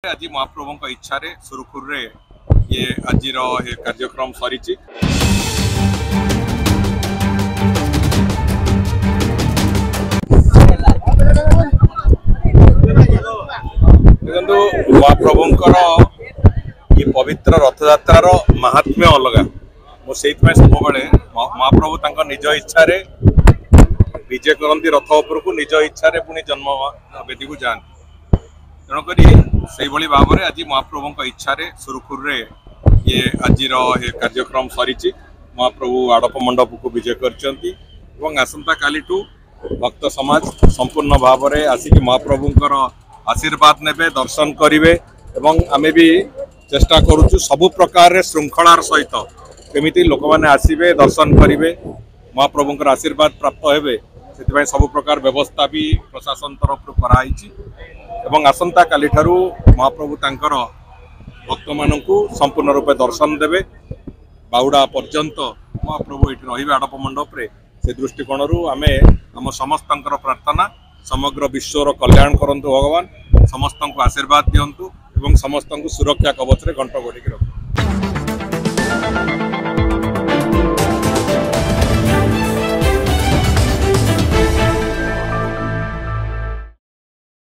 आज महाप्रभु इच्छा सुरुखुर ये आज कार्यक्रम सरी महाप्रभुंकर ये पवित्र रथयात्रार महात्म्य अलग मुझे सब महाप्रभु निज इच्छा विजय करती रथ उपरकू निज इच्छा पुणी जन्म वेदी को जाती तेणुक भाव में आज महाप्रभु इच्छा सुरुखुर ये आज कार्यक्रम सरी महाप्रभु आड़प मंडप को विजय कर आसंता काली भक्त समाज संपूर्ण भाव में आसिक महाप्रभुंकर आशीर्वाद ने दर्शन करेंगे आमे भी चेष्टा करुचु सबु प्रकार श्रृंखलार सहित केमिति लोक मैंने आसवे दर्शन करेंगे महाप्रभुंकर आशीर्वाद प्राप्त होबे से सबु प्रकार व्यवस्था भी प्रशासन तरफ कराई आसंता काली ठारू महाप्रभु तांकर भक्त मानू संपूर्ण रूपे दर्शन देवे बाहुड़ा पर्यंत महाप्रभु ये रही आड़प मंडप रे से दृष्टिकोण आमे आम समस्त प्रार्थना समग्र विश्वर कल्याण करंतु भगवान समस्त को आशीर्वाद दिंतु एवं समस्त को सुरक्षा कवच रे घंट घोड़ी रखु।